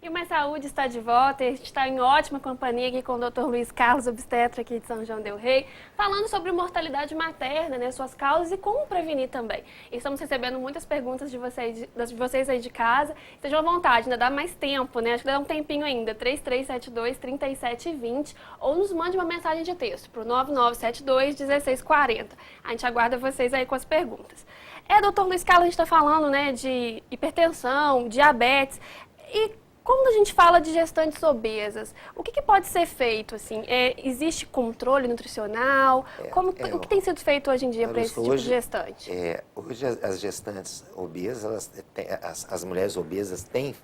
E o Mais Saúde está de volta, a gente está em ótima companhia aqui com o Dr. Luiz Carlos, obstetra aqui de São João del Rei, falando sobre mortalidade materna, né, suas causas e como prevenir também. E estamos recebendo muitas perguntas de vocês aí de casa. Estejam à vontade, ainda dá mais tempo, né? Acho que dá um tempinho ainda, 3372-3720, ou nos mande uma mensagem de texto para o 9972-1640. A gente aguarda vocês aí com as perguntas. Doutor Luiz Carlos, a gente está falando, né, de hipertensão, diabetes e quando a gente fala de gestantes obesas, o que pode ser feito? Assim? Existe controle nutricional? O que tem sido feito hoje em dia para esse tipo de gestante? Hoje as gestantes obesas, as mulheres obesas têm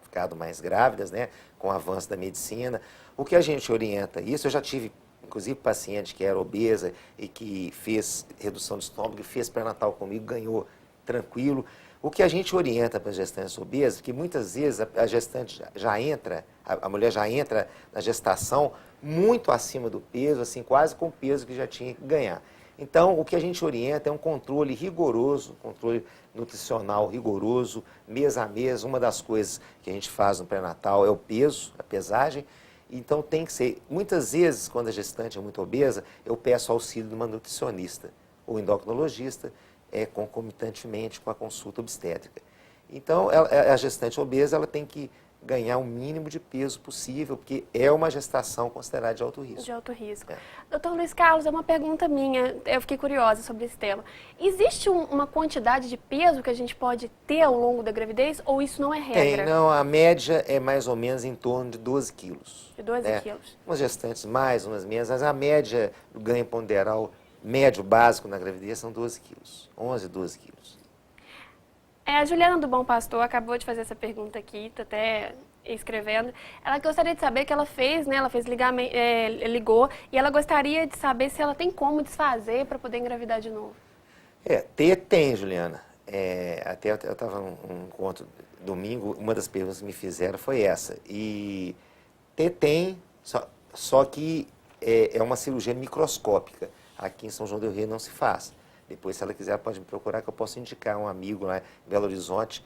ficado mais grávidas, né, com o avanço da medicina. O que a gente orienta isso, eu já tive, inclusive, paciente que era obesa e que fez redução de estômago, fez pré-natal comigo, ganhou tranquilo. O que a gente orienta para as gestantes obesas, que muitas vezes a gestante já entra, a mulher já entra na gestação muito acima do peso, assim, quase com o peso que já tinha que ganhar. Então, o que a gente orienta é um controle rigoroso, controle nutricional rigoroso, mês a mês. Uma das coisas que a gente faz no pré-natal é o peso, a pesagem. Então, tem que ser, muitas vezes, quando a gestante é muito obesa, eu peço auxílio de uma nutricionista ou endocrinologista, concomitantemente com a consulta obstétrica. Então, a gestante obesa ela tem que ganhar o mínimo de peso possível, porque é uma gestação considerada de alto risco. De alto risco. Doutor Luiz Carlos, é uma pergunta minha, eu fiquei curiosa sobre esse tema. Existe uma quantidade de peso que a gente pode ter ao longo da gravidez, ou isso não é regra? Não, a média é mais ou menos em torno de 12 quilos. De 12 quilos. Umas gestantes mais, umas menos, mas a média do ganho ponderal médio básico na gravidez são 12 quilos, 11, 12 quilos. A Juliana do Bom Pastor acabou de fazer essa pergunta aqui, está até escrevendo. Ela gostaria de saber que ela fez, né? Ela fez ligou e ela gostaria de saber se ela tem como desfazer para poder engravidar de novo. Tem, Juliana. Até eu estava num encontro domingo, uma das perguntas que me fizeram foi essa. E tem, só que é uma cirurgia microscópica. Aqui em São João del Rei não se faz. Depois, se ela quiser, pode me procurar, que eu posso indicar um amigo lá em Belo Horizonte.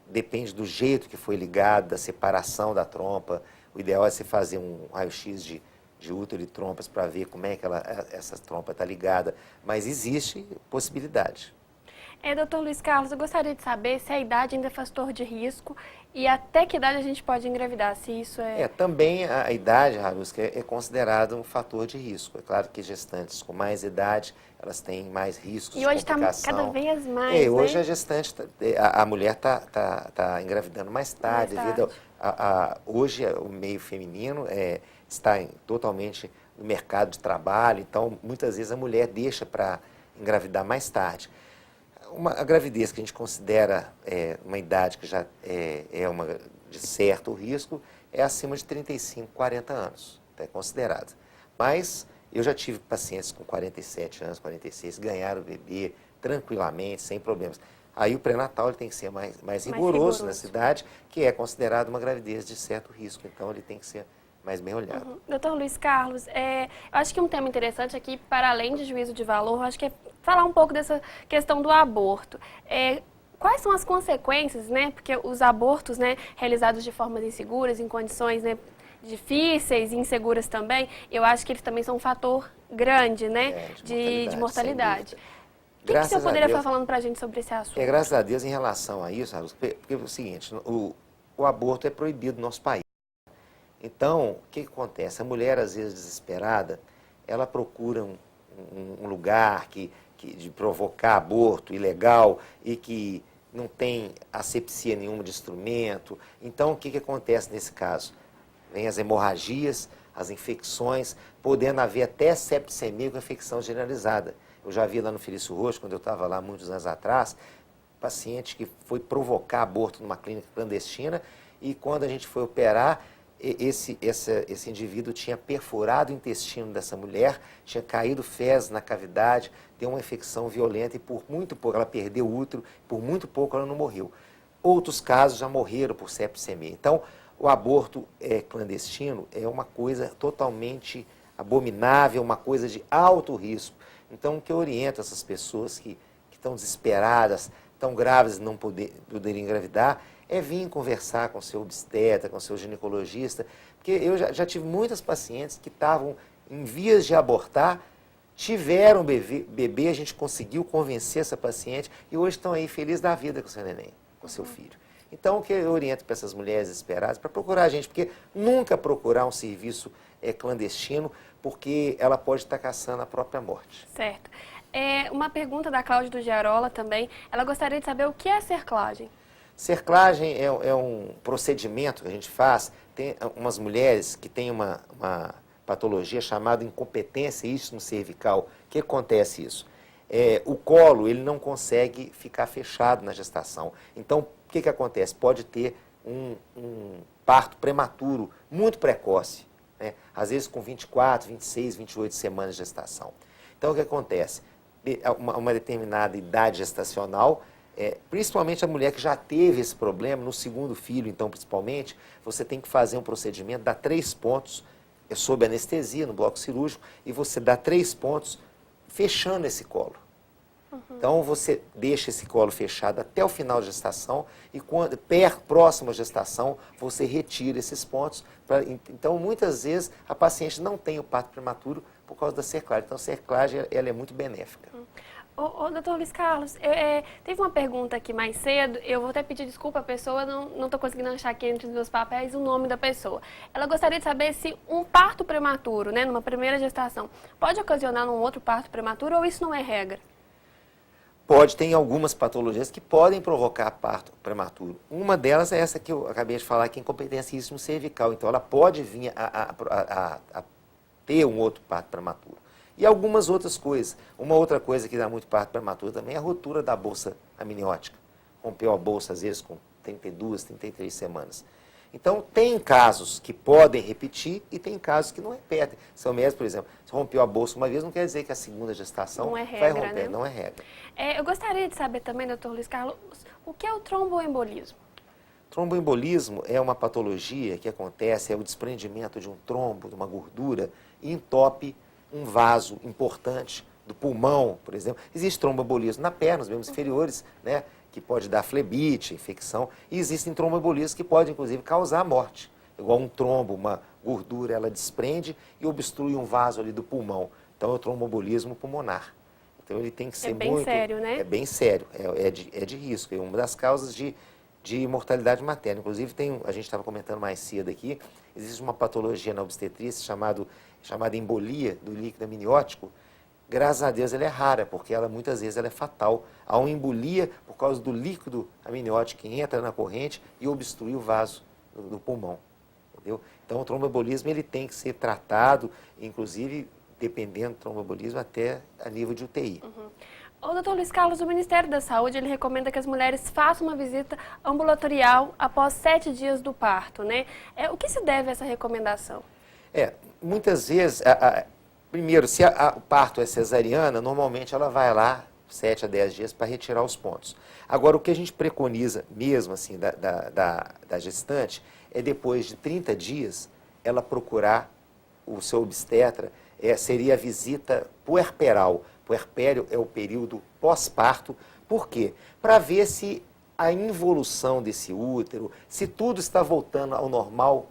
Depende do jeito que foi ligado, da separação da trompa. O ideal é você fazer um raio-x de útero e trompas para ver como é que essa trompa está ligada. Mas existe possibilidade. Doutor Luiz Carlos, eu gostaria de saber se a idade ainda é fator de risco e até que idade a gente pode engravidar, se isso também a idade, Harusca, é considerada um fator de risco. É claro que gestantes com mais idade, elas têm mais riscos de complicação. E hoje está cada vez mais, hoje né? a gestante, a mulher está engravidando mais tarde. Hoje o meio feminino está totalmente no mercado de trabalho, então muitas vezes a mulher deixa para engravidar mais tarde. A gravidez que a gente considera uma idade que já é uma de certo risco é acima de 35, 40 anos, é considerado. Mas eu já tive pacientes com 47 anos, 46, ganharam o bebê tranquilamente, sem problemas. Aí o pré-natal tem que ser mais rigoroso nessa idade, que é considerado uma gravidez de certo risco, então ele tem que ser mais bem olhado. Doutor Luiz Carlos, eu acho que um tema interessante aqui, para além de juízo de valor, eu acho que é falar um pouco dessa questão do aborto. Quais são as consequências, né? Porque os abortos, né, realizados de formas inseguras, em condições, né, difíceis e inseguras também, eu acho que eles também são um fator grande, né, de mortalidade. O que o senhor poderia estar falando para a gente sobre esse assunto? Graças a Deus, em relação a isso, porque é o seguinte, o aborto é proibido no nosso país. Então, o que acontece? A mulher, às vezes desesperada, ela procura um lugar de provocar aborto ilegal e que não tem asepsia nenhuma de instrumento. Então, o que acontece nesse caso? Vem as hemorragias, as infecções, podendo haver até septicemia com infecção generalizada. Eu já vi lá no Felício Roxo, quando eu estava lá muitos anos atrás, paciente que foi provocar aborto numa clínica clandestina e quando a gente foi operar, esse indivíduo tinha perfurado o intestino dessa mulher, tinha caído fezes na cavidade, deu uma infecção violenta e por muito pouco ela perdeu o útero, por muito pouco ela não morreu. Outros casos já morreram por septicemia. Então, o aborto clandestino é uma coisa totalmente abominável, uma coisa de alto risco. Então, o que eu oriento essas pessoas que estão desesperadas, estão grávidas e não poderem engravidar, é vir conversar com o seu obstetra, com o seu ginecologista, porque eu já tive muitas pacientes que estavam em vias de abortar, tiveram bebê, a gente conseguiu convencer essa paciente e hoje estão aí felizes da vida com o seu neném, com o seu filho. Então, o que eu oriento para essas mulheres desesperadas, para procurar a gente, porque nunca procurar um serviço clandestino, porque ela pode estar caçando a própria morte. Certo. Uma pergunta da Cláudia do Giarola também, ela gostaria de saber o que é cerclagem. Cerclagem é um procedimento que a gente faz, tem umas mulheres que têm uma patologia chamada incompetência istmo-cervical. O que acontece isso? O colo ele não consegue ficar fechado na gestação. Então, o que acontece? Pode ter um parto prematuro, muito precoce, né? Às vezes com 24, 26, 28 semanas de gestação. Então, o que acontece? Uma determinada idade gestacional, principalmente a mulher que já teve esse problema, no segundo filho, então, principalmente, você tem que fazer um procedimento, dar 3 pontos, sob anestesia, no bloco cirúrgico, e você dá 3 pontos fechando esse colo. Então, você deixa esse colo fechado até o final da gestação e, próximo à gestação, você retira esses pontos. Então, muitas vezes, a paciente não tem o parto prematuro por causa da cerclagem. Então, a cerclagem ela é muito benéfica. Doutor Luiz Carlos, teve uma pergunta aqui mais cedo, eu vou até pedir desculpa à pessoa, não estou conseguindo achar aqui entre os meus papéis o nome da pessoa. Ela gostaria de saber se um parto prematuro, né, numa primeira gestação, pode ocasionar um outro parto prematuro ou isso não é regra? Pode, tem algumas patologias que podem provocar parto prematuro. Uma delas é essa que eu acabei de falar, que é incompetência istmo-cervical. Então, ela pode vir a ter um outro parto prematuro. E algumas outras coisas. Uma outra coisa que dá muito parto prematuro também é a rotura da bolsa amniótica. Rompeu a bolsa, às vezes, com 32, 33 semanas. Então, tem casos que podem repetir e tem casos que não repetem. São mesmo, por exemplo, se rompeu a bolsa uma vez, não quer dizer que a segunda gestação não é regra, vai romper, né? não é regra. Eu gostaria de saber também, doutor Luiz Carlos, o que é o tromboembolismo? Tromboembolismo é uma patologia que acontece, é o desprendimento de um trombo, de uma gordura, e entope um vaso importante do pulmão, por exemplo. Existe tromboembolismo na perna, nos membros inferiores, né, que pode dar flebite, infecção, e existem tromboembolismos que podem, inclusive, causar a morte. Igual um trombo, uma gordura, ela desprende e obstrui um vaso ali do pulmão. Então, é o tromboembolismo pulmonar. Então, ele tem que ser bem sério, né? É bem sério, é de risco. É uma das causas de mortalidade materna. Inclusive, a gente estava comentando mais cedo aqui, existe uma patologia na obstetrícia chamada embolia do líquido amniótico. Graças a Deus ela é rara, porque muitas vezes ela é fatal. Há uma embolia por causa do líquido amniótico que entra na corrente e obstrui o vaso do pulmão. Entendeu? Então, o tromboembolismo ele tem que ser tratado, inclusive, dependendo do tromboembolismo, até a nível de UTI. Doutor Luiz Carlos, o Ministério da Saúde ele recomenda que as mulheres façam uma visita ambulatorial após 7 dias do parto, né? O que se deve a essa recomendação? Muitas vezes, primeiro, se o parto é cesariana, normalmente ela vai lá 7 a 10 dias para retirar os pontos. Agora, o que a gente preconiza mesmo assim da gestante é depois de 30 dias ela procurar o seu obstetra, seria a visita puerperal. Puerpério é o período pós-parto. Por quê? Para ver se a involução desse útero, se tudo está voltando ao normal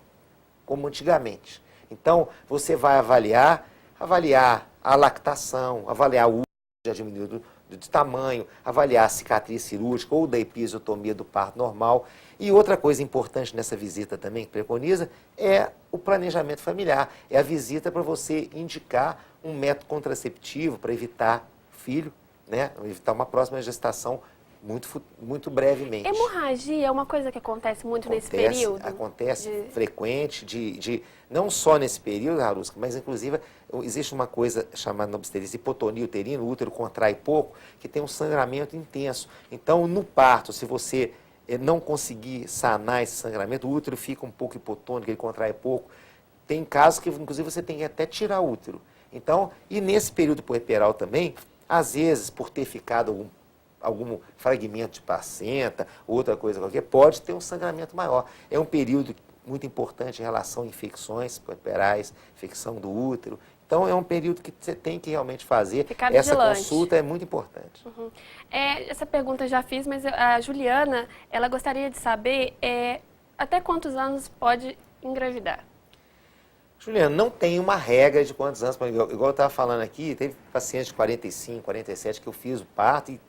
como antigamente. Então, você vai avaliar a lactação, avaliar o útero já diminuído de tamanho, avaliar a cicatriz cirúrgica ou da episiotomia do parto normal. E outra coisa importante nessa visita também que preconiza é o planejamento familiar. É a visita para você indicar um método contraceptivo para evitar filho, né? Evitar uma próxima gestação muito brevemente. Hemorragia é uma coisa que acontece muito nesse período? Acontece frequente, não só nesse período, Harusca, mas inclusive existe uma coisa chamada na obstetrícia hipotonia uterina, o útero contrai pouco, que tem um sangramento intenso. Então, no parto, se você não conseguir sanar esse sangramento, o útero fica um pouco hipotônico, ele contrai pouco. Tem casos que, inclusive, você tem que até tirar o útero. Então, e nesse período puerperal também, às vezes, por ter ficado algum fragmento de placenta, outra coisa qualquer, pode ter um sangramento maior. É um período muito importante em relação a infecções puerperais, infecção do útero. Então, é um período que você tem que realmente fazer. Ficar Essa vigilante. consulta é muito importante. Essa pergunta eu já fiz, mas a Juliana, ela gostaria de saber até quantos anos pode engravidar? Juliana, não tem uma regra de quantos anos, igual eu estava falando aqui, teve pacientes de 45, 47 que eu fiz o parto e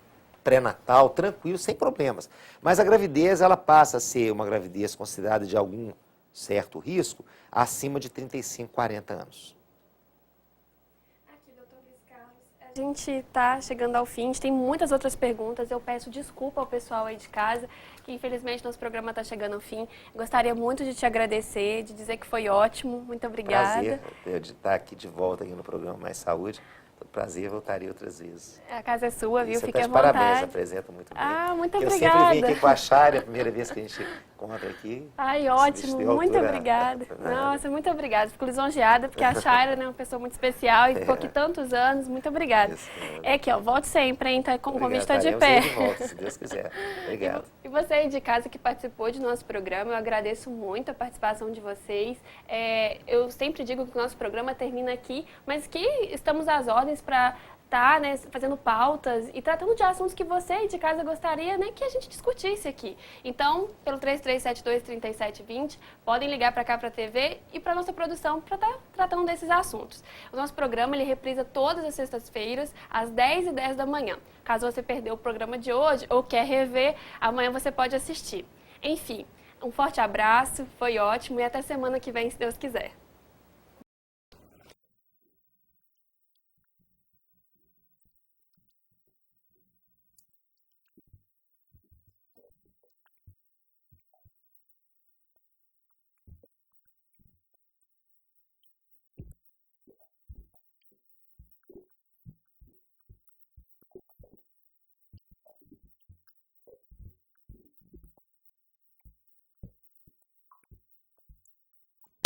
pré-natal, tranquilo, sem problemas. Mas a gravidez, ela passa a ser uma gravidez considerada de algum certo risco acima de 35, 40 anos. Aqui, doutor Luiz Carlos, a gente está chegando ao fim, a gente tem muitas outras perguntas, eu peço desculpa ao pessoal aí de casa, que infelizmente nosso programa está chegando ao fim. Gostaria muito de te agradecer, de dizer que foi ótimo, muito obrigada. Prazer de estar aqui de volta aqui no programa Mais Saúde. Prazer, voltaria outras vezes. A casa é sua, viu? Fique à vontade. Parabéns, vontade. apresenta muito bem. Muito eu obrigada. Eu sempre vim aqui com a Chay, a primeira vez que a gente encontra aqui. Ai, ótimo, muito obrigada. Nossa, muito obrigada. Fico lisonjeada, porque a Chay é uma pessoa muito especial e ficou aqui tantos anos. Muito obrigada. Aqui, ó, volte sempre, hein? Tá, com o convite está de pé. De volta, se Deus quiser. Obrigado. E você aí de casa que participou de nosso programa, eu agradeço muito a participação de vocês. Eu sempre digo que o nosso programa termina aqui, mas que estamos às ordens para estar, né, fazendo pautas e tratando de assuntos que você aí de casa gostaria, né, que a gente discutisse aqui. Então, pelo 3372-3720, podem ligar para cá para a TV e para a nossa produção para estar tratando desses assuntos. O nosso programa ele reprisa todas as sextas-feiras, às 10h10 da manhã. Caso você perdeu o programa de hoje ou quer rever, amanhã você pode assistir. Enfim, um forte abraço, foi ótimo e até semana que vem, se Deus quiser.